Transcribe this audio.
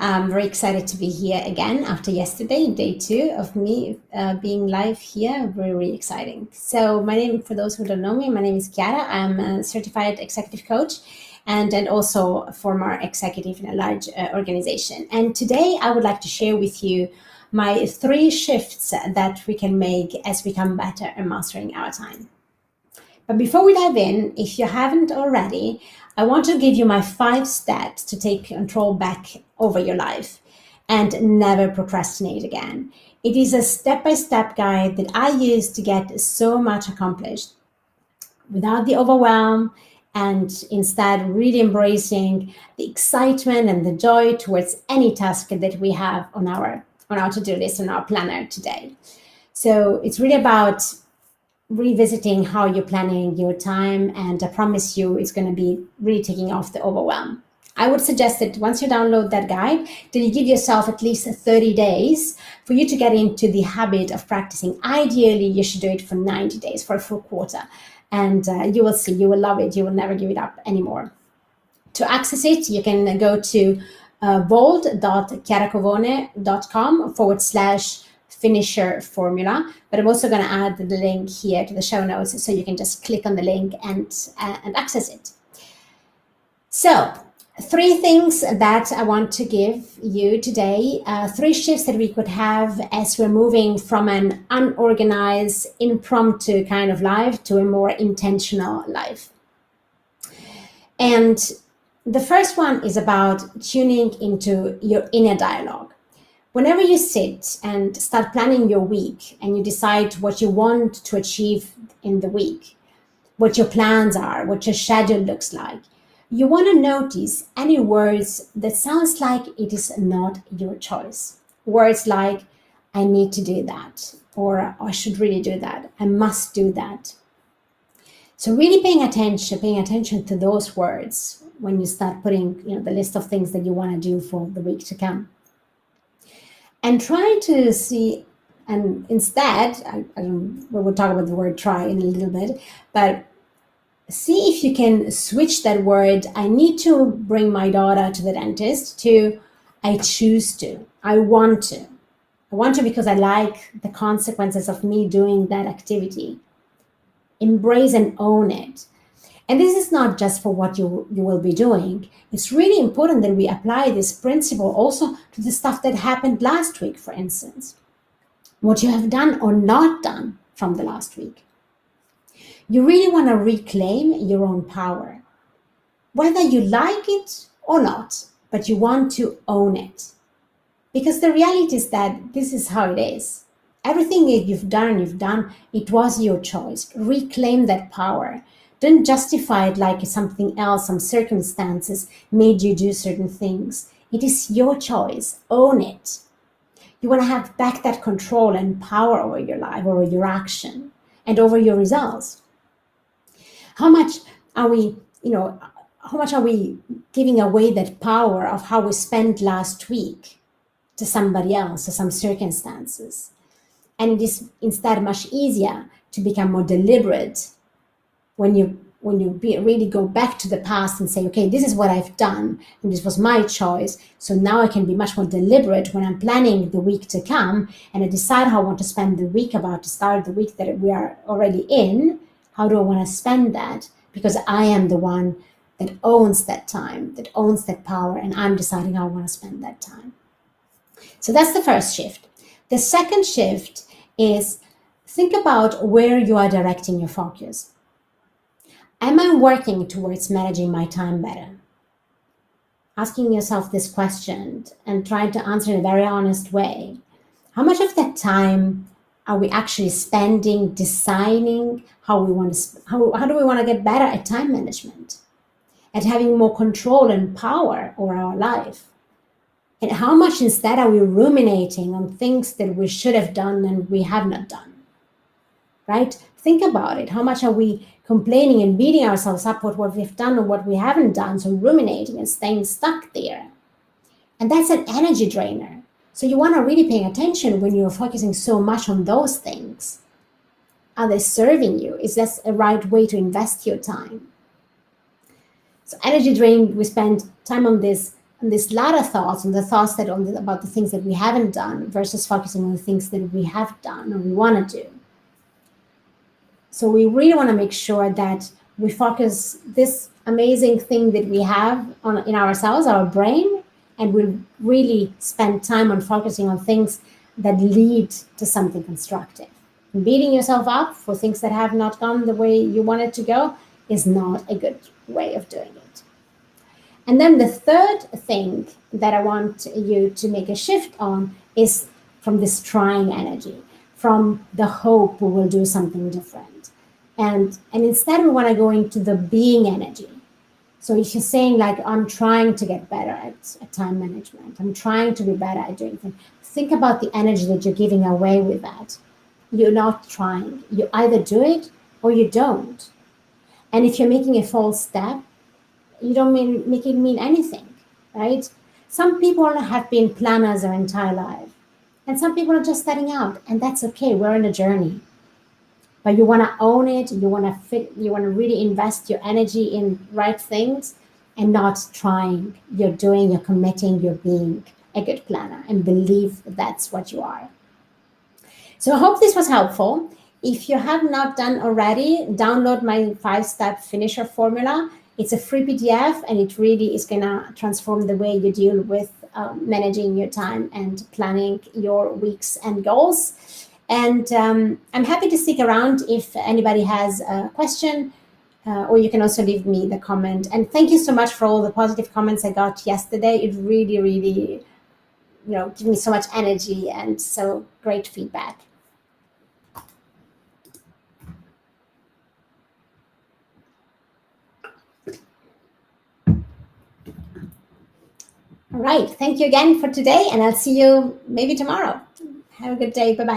I'm very excited to be here again after yesterday, day two of me being live here. Very, very exciting. So my name, for those who don't know me, my name is Chiara. I'm a certified executive coach and also a former executive in a large organization. And today I would like to share with you my 3 shifts that we can make as we become better at mastering our time. But before we dive in, if you haven't already, I want to give you my 5 steps to take control back over your life and never procrastinate again. It is a step-by-step guide that I use to get so much accomplished without the overwhelm and instead really embracing the excitement and the joy towards any task that we have on our to-do list, on our planner today. So it's really about revisiting how you're planning your time, and I promise you it's going to be really taking off the overwhelm. I would suggest that once you download that guide, that you give yourself at least 30 days for you to get into the habit of practicing. Ideally, you should do it for 90 days, for a full quarter, and you will see, you will love it, you will never give it up anymore. To access it, you can go to vault.chiaracovone.com/finisher formula, but I'm also going to add the link here to the show notes so you can just click on the link and access it. So 3 things that I want to give you today, 3 shifts that we could have as we're moving from an unorganized, impromptu kind of life to a more intentional life. And the first one is about tuning into your inner dialogue. Whenever you sit and start planning your week and you decide what you want to achieve in the week, what your plans are, what your schedule looks like, you want to notice any words that sounds like it is not your choice. Words like, I need to do that, or I should really do that, I must do that. So really paying attention to those words when you start putting the list of things that you want to do for the week to come. And try to see, and instead, we'll talk about the word try in a little bit, but see if you can switch that word, I need to bring my daughter to the dentist, to I choose to, I want to. I want to because I like the consequences of me doing that activity. Embrace and own it. And this is not just for what you will be doing. It's really important that we apply this principle also to the stuff that happened last week, for instance. What you have done or not done from the last week. You really want to reclaim your own power. Whether you like it or not, but you want to own it. Because the reality is that this is how it is. Everything that you've done, it was your choice. Reclaim that power. Don't justify it like something else, some circumstances made you do certain things. It is your choice. Own it. You want to have back that control and power over your life, over your action, and over your results. How much are we giving away that power of how we spent last week to somebody else, to some circumstances? And it is instead much easier to become more deliberate when you really go back to the past and say, okay, this is what I've done, and this was my choice, so now I can be much more deliberate when I'm planning the week to come, and I decide how I want to spend the week about to start the week that we are already in. How do I want to spend that? Because I am the one that owns that time, that owns that power, and I'm deciding how I want to spend that time. So that's the first shift. The second shift is think about where you are directing your focus. Am I working towards managing my time better? Asking yourself this question and trying to answer in a very honest way. How much of that time are we actually spending deciding how do we want to get better at time management, at having more control and power over our life? And how much instead are we ruminating on things that we should have done and we have not done? Right? Think about it. How much are we complaining and beating ourselves up with what we've done or what we haven't done, so ruminating and staying stuck there? And that's an energy drainer. So you want to really pay attention when you're focusing so much on those things. Are they serving you? Is that a right way to invest your time? So energy drain, we spend time on this these latter thoughts, and the thoughts that about the things that we haven't done versus focusing on the things that we have done or we want to do. So we really want to make sure that we focus this amazing thing that we have on in ourselves, our brain, and we'll really spend time on focusing on things that lead to something constructive. Beating yourself up for things that have not gone the way you want it to go is not a good way of doing it. And then the third thing that I want you to make a shift on is from this trying energy, from the hope we will do something different. And instead we want to go into the being energy. So if you're saying like, I'm trying to get better at time management, I'm trying to be better at doing things, think about the energy that you're giving away with that. You're not trying. You either do it or you don't. And if you're making a false step, you don't make it mean anything, right? Some people have been planners their entire life, and some people are just starting out, and that's okay. We're in a journey. But you want to own it, you want to really invest your energy in right things and not trying. You're doing, you're committing, you're being a good planner, and believe that's what you are. So I hope this was helpful. If you have not done already, download my 5-step finisher formula. It's a free PDF, and it really is going to transform the way you deal with managing your time and planning your weeks and goals. And I'm happy to stick around if anybody has a question, or you can also leave me the comment. And thank you so much for all the positive comments I got yesterday. It really, really, gave me so much energy and so great feedback. All right. Thank you again for today, and I'll see you maybe tomorrow. Have a good day. Bye-bye.